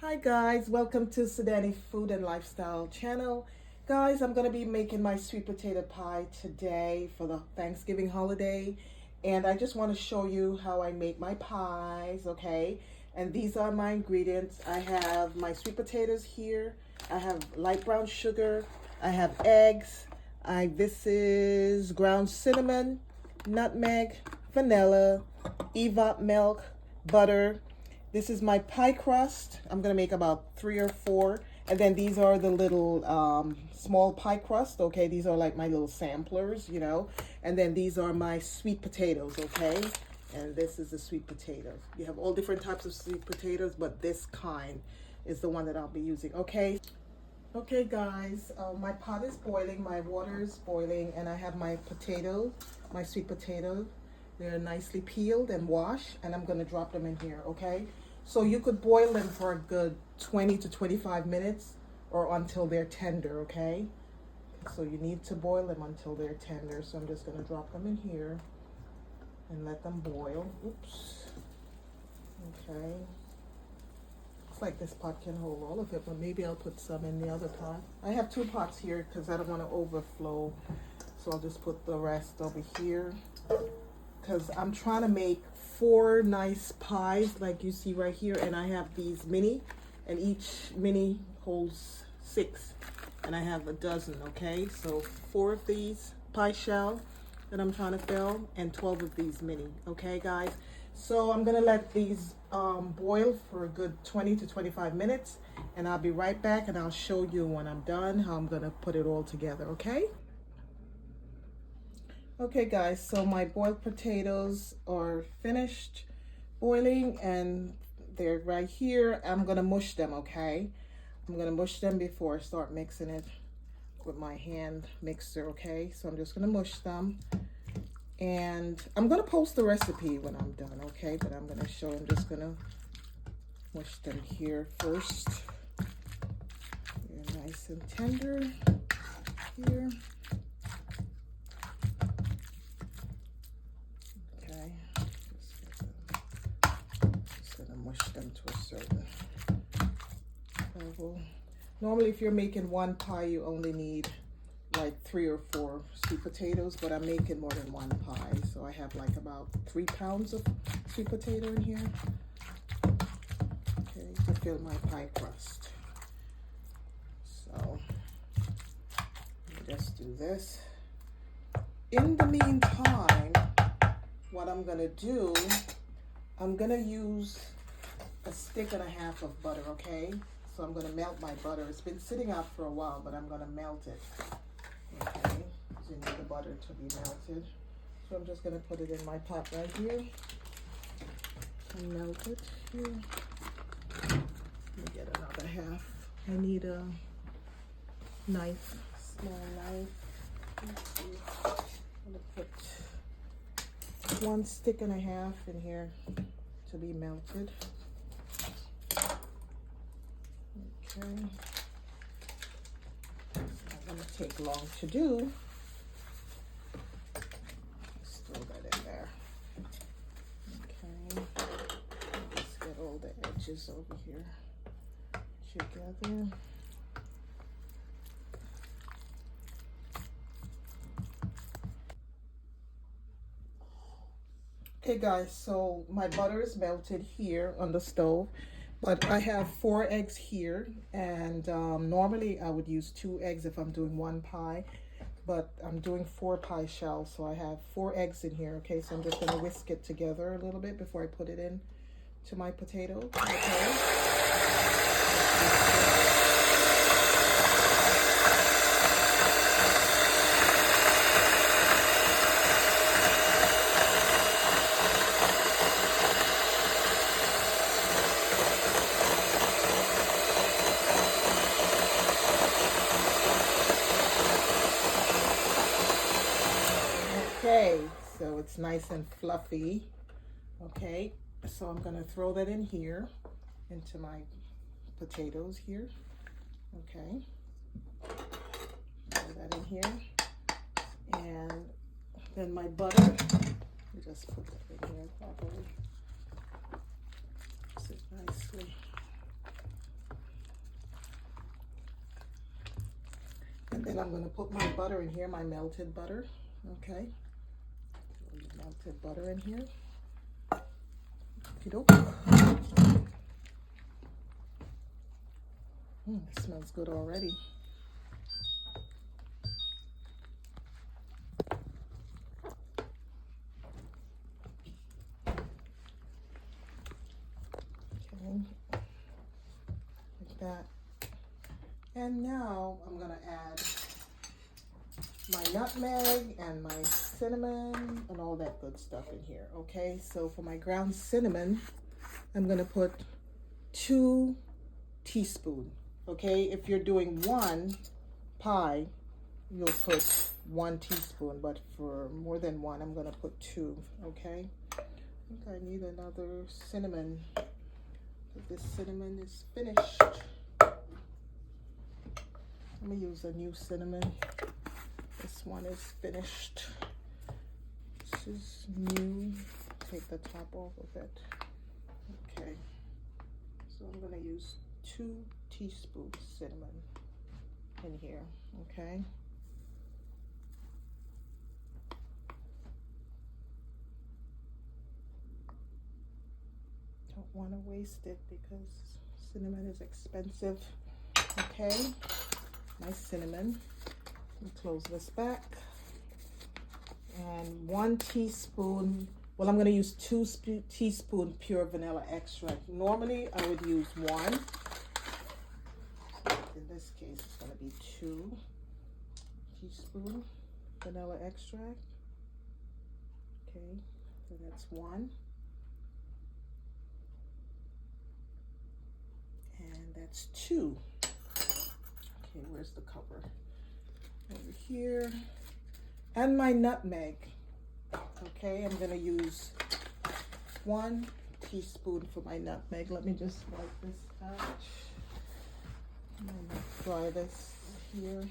Hi guys, welcome to Sydannie Food and Lifestyle channel. Guys, I'm going to be making my sweet potato pie today for the Thanksgiving holiday. And I just want to show you how I make my pies, okay? And these are my ingredients. I have my sweet potatoes here. I have light brown sugar. I have eggs. This is ground cinnamon, nutmeg, vanilla, evap milk, butter. This is my pie crust. I'm gonna make about 3 or 4. And then these are the little small pie crust, okay? These are like my little samplers, you know? And then these are my sweet potatoes, okay? And this is the sweet potato. You have all different types of sweet potatoes, but this kind is the one that I'll be using, okay? Okay guys, my pot is boiling, my water is boiling, and I have my potato, my sweet potato. They're nicely peeled and washed, and I'm gonna drop them in here, okay? So you could boil them for a good 20 to 25 minutes or until they're tender, okay? So you need to boil them until they're tender. So I'm just gonna drop them in here and let them boil. Oops. Okay. Looks like this pot can hold all of it, but maybe I'll put some in the other pot. I have 2 pots here because I don't want to overflow. So I'll just put the rest over here, because I'm trying to make 4 nice pies like you see right here, and I have these mini, and each mini holds 6, and I have a dozen, okay? So 4 of these pie shell that I'm trying to fill, and 12 of these mini, okay guys? So I'm gonna let these boil for a good 20 to 25 minutes, and I'll be right back, and I'll show you when I'm done how I'm gonna put it all together, okay? Okay guys, so my boiled potatoes are finished boiling and they're right here. I'm gonna mush them, okay? I'm gonna mush them before I start mixing it with my hand mixer, okay? So I'm just gonna mush them, and I'm gonna post the recipe when I'm done, okay? But I'm gonna show, I'm just gonna mush them here first. They're nice and tender here. Mush them to a certain level. Normally, if you're making 1 pie, you only need like 3 or 4 sweet potatoes, but I'm making more than 1 pie, so I have like about 3 pounds of sweet potato in here, okay, to fill my pie crust. So just do this. In the meantime, what I'm gonna do, I'm gonna use a stick and a half of butter, okay? So I'm gonna melt my butter. It's been sitting out for a while, but I'm gonna melt it, okay? So you need the butter to be melted. So I'm just gonna put it in my pot right here and melt it here. Let me get another half. I need a knife, small knife. Let's see. I'm gonna put 1 stick and a half in here to be melted. Okay. It's not going to take long to do. Just throw that in there. Okay. Just get all the edges over here together. Okay guys, so my butter is melted here on the stove, but I have 4 eggs here, and normally I would use 2 eggs if I'm doing 1 pie, but I'm doing 4 pie shells, so I have 4 eggs in here, okay? So I'm just gonna whisk it together a little bit before I put it in to my potato, okay? Okay, so it's nice and fluffy. Okay, so I'm gonna throw that in here into my potatoes here. Okay, throw that in here, and then my butter. Just put that in here properly. Mix it nicely. then I'm going to put my butter in here, my melted butter. Okay. Melted butter in here. It smells good already. Okay, like that. And now I'm gonna add my nutmeg and my cinnamon and all that good stuff in here. Okay, so for my ground cinnamon, I'm gonna put 2 teaspoons. Okay, if you're doing 1 pie, you'll put 1 teaspoon, but for more than 1, I'm gonna put 2. Okay, I think I need another cinnamon. This cinnamon is finished. Let me use a new cinnamon. This one is finished. This is new. Take the top off of it. Okay. So I'm going to use 2 teaspoons cinnamon in here. Okay. Don't want to waste it because cinnamon is expensive. Okay. Nice cinnamon. Close this back. And 1 teaspoon, well, I'm going to use 2 teaspoons pure vanilla extract. Normally I would use 1. In this case it's going to be 2 teaspoons vanilla extract. Okay, so that's 1. And that's 2. Okay, where's the cover? Over here. And my nutmeg. Okay, I'm gonna use 1 teaspoon for my nutmeg. Let me just wipe this out. I'm gonna dry this here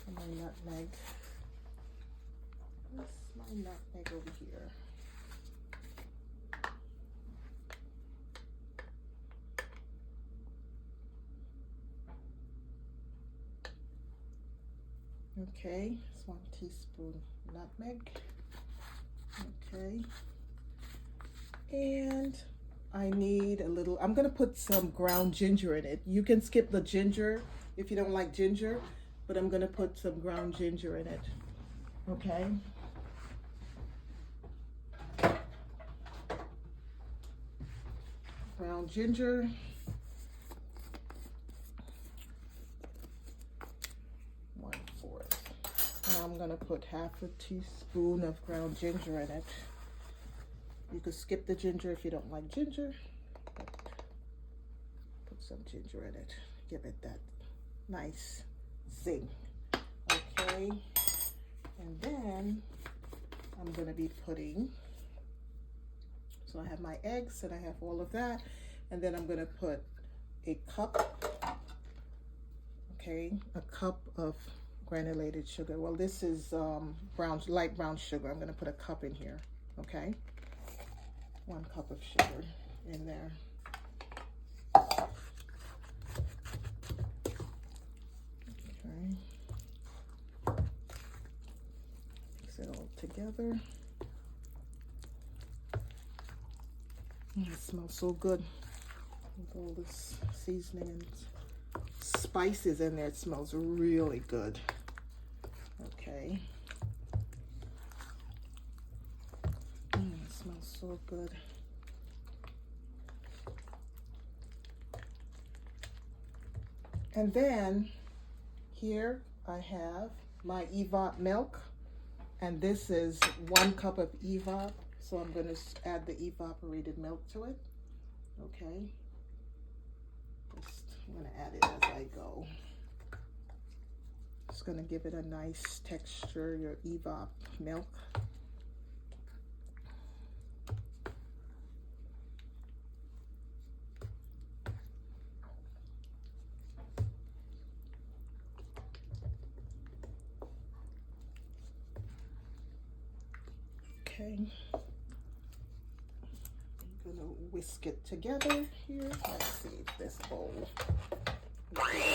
for my nutmeg. Where's my nutmeg over here? Okay, it's 1 teaspoon nutmeg. Okay, and I need a little, I'm gonna put some ground ginger in it. You can skip the ginger if you don't like ginger, but I'm gonna put some ground ginger in it. Okay. Ground ginger. I'm gonna put half a teaspoon of ground ginger in it. You could skip the ginger if you don't like ginger, but put some ginger in it. Give it that nice zing. Okay, and then I'm gonna be putting, so I have my eggs and I have all of that, and then I'm gonna put a cup, okay, a cup of granulated sugar. Well, this is light brown sugar. I'm going to put a cup in here. Okay, 1 cup of sugar in there. Okay, mix it all together. It smells so good with all this seasoning and spices in there. It smells really good. Okay. It smells so good. And then here I have my evap milk, and this is 1 cup of evap, so I'm going to add the evaporated milk to it. Okay. I'm going to add it as I go. It's going to give it a nice texture, your evap milk. Okay. I'm going to whisk it together here. Let's see this bowl. Okay.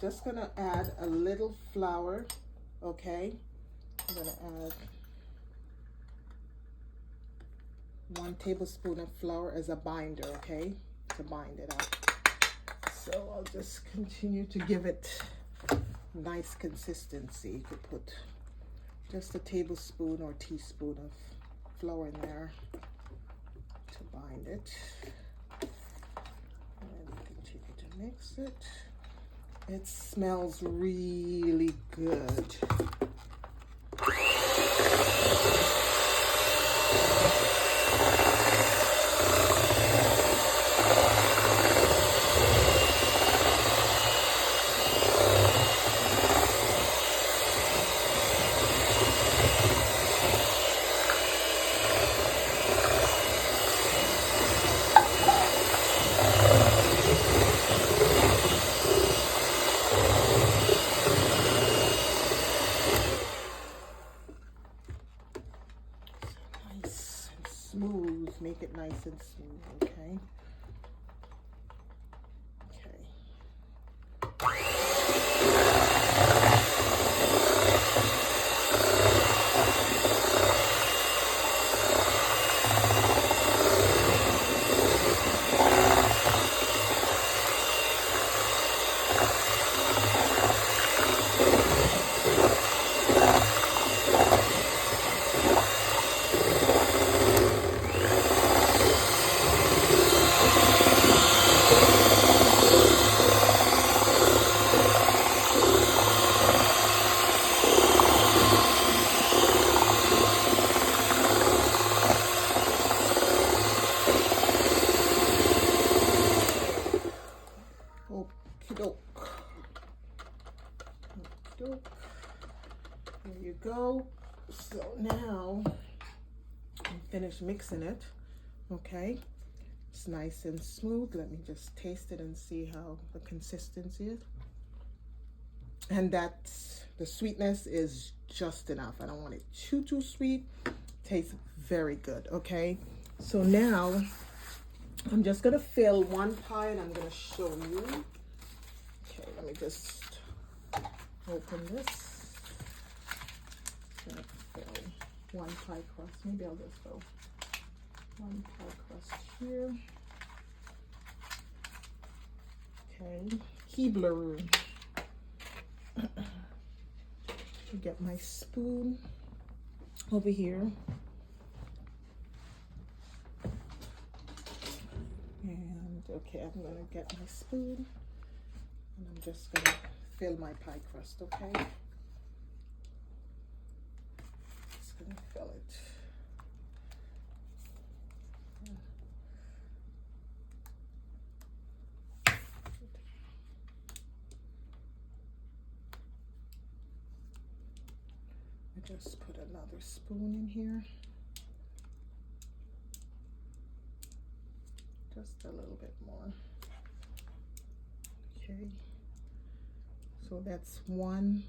just gonna add a little flour, okay? I'm gonna add 1 tablespoon of flour as a binder, okay? To bind it up. So I'll just continue to give it nice consistency. You could put just a tablespoon or teaspoon of flour in there to bind it. And continue to mix it. It smells really good. Smooth, make it nice and smooth, okay? There you go. So now I'm finished mixing it. Okay, it's nice and smooth. Let me just taste it and see how the consistency is. And that's, the sweetness is just enough. I don't want it too sweet. Tastes very good. Okay, so now I'm just gonna fill 1 pie and I'm gonna show you. Okay, let me just open this. Gonna fill 1 pie crust. Maybe I'll just go 1 pie crust here. Okay, Keebler. Get my spoon over here. And okay, I'm gonna get my spoon and I'm just gonna fill my pie crust, okay? Just gonna fill it. I just put another spoon in here. Just a little bit more. Okay. So that's one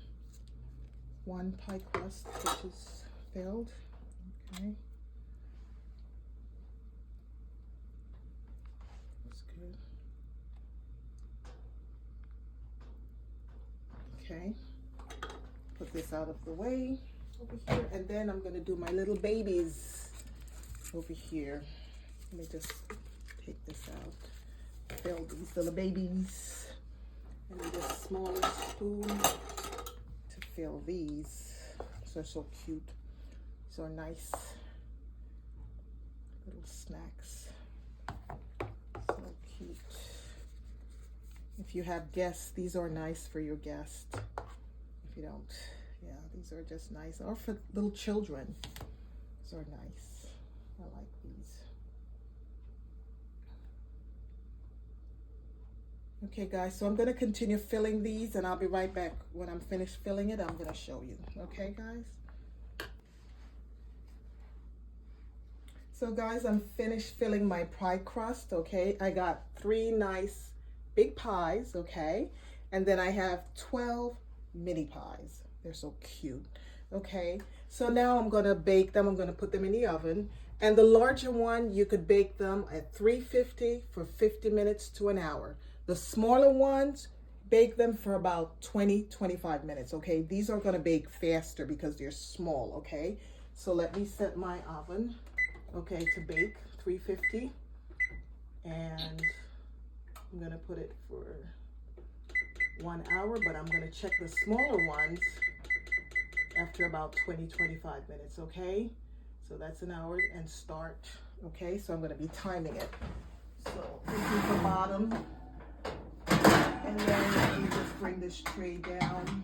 pie crust which is filled. Okay. That's good. Okay. Put this out of the way over here, and then I'm gonna do my little babies over here. Let me just take this out. Fill these little babies. And this smaller spoon to fill these. These are so cute. These are nice little snacks. So cute. If you have guests, these are nice for your guests. If you don't, yeah, these are just nice. Or for little children. These are nice. I like these. Okay guys, so I'm going to continue filling these and I'll be right back. When I'm finished filling it, I'm going to show you. Okay guys? So guys, I'm finished filling my pie crust, okay? I got 3 nice big pies, okay? And then I have 12 mini pies. They're so cute, okay? So now I'm going to bake them. I'm going to put them in the oven. And the larger one, you could bake them at 350 for 50 minutes to an hour. The smaller ones, bake them for about 20-25 minutes. Okay, these are going to bake faster because they're small. Okay, so let me set my oven, okay, to bake 350, and I'm going to put it for 1 hour, but I'm going to check the smaller ones after about 20-25 minutes. Okay, so that's an hour and start. Okay, so I'm going to be timing it. So this is the bottom, and then you just bring this tray down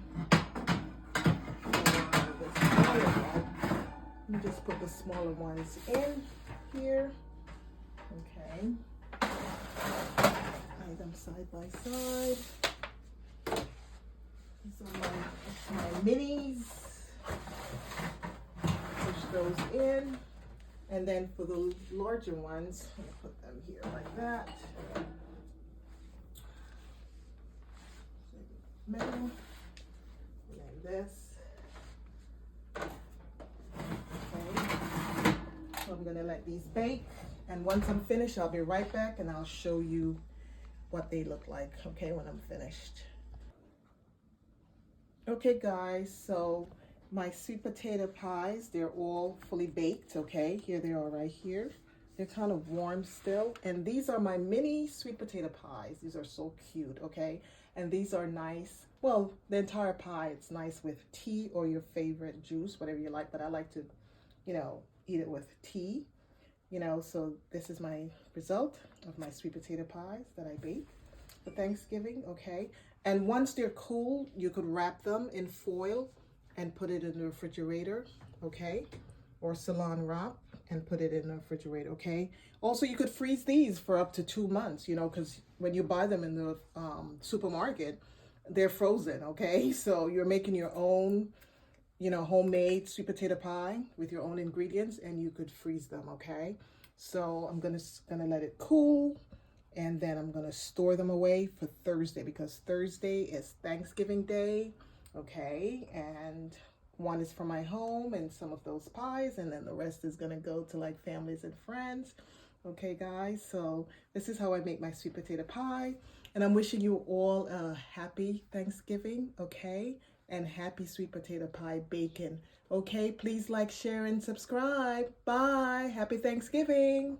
for the smaller one. You just put the smaller ones in here. Okay, lay them side by side. These are my minis. Push those in. And then for the larger ones, I'm gonna put them here like that. Middle, and then this. Okay. So I'm gonna let these bake, and once I'm finished, I'll be right back and I'll show you what they look like, okay, when I'm finished. Okay guys, so my sweet potato pies, they're all fully baked. Okay, here they are right here. They're kind of warm still, and these are my mini sweet potato pies. These are so cute. Okay, and these are nice. Well, the entire pie, it's nice with tea or your favorite juice, whatever you like, but I like to, you know, eat it with tea, you know. So this is my result of my sweet potato pies that I bake for Thanksgiving. Okay, and once they're cool, you could wrap them in foil and put it in the refrigerator, okay, or Salon wrap and put it in the refrigerator. Okay, also you could freeze these for up to 2 months, you know, because when you buy them in the supermarket, they're frozen. Okay, so you're making your own, you know, homemade sweet potato pie with your own ingredients, and you could freeze them. Okay, so I'm gonna let it cool, and then I'm gonna store them away for Thursday, because Thursday is Thanksgiving Day. Okay, and one is for my home and some of those pies, and then the rest is gonna go to like families and friends. Okay guys, so this is how I make my sweet potato pie, and I'm wishing you all a happy Thanksgiving. Okay, and happy sweet potato pie bacon. Okay, please like, share, and subscribe. Bye. Happy Thanksgiving.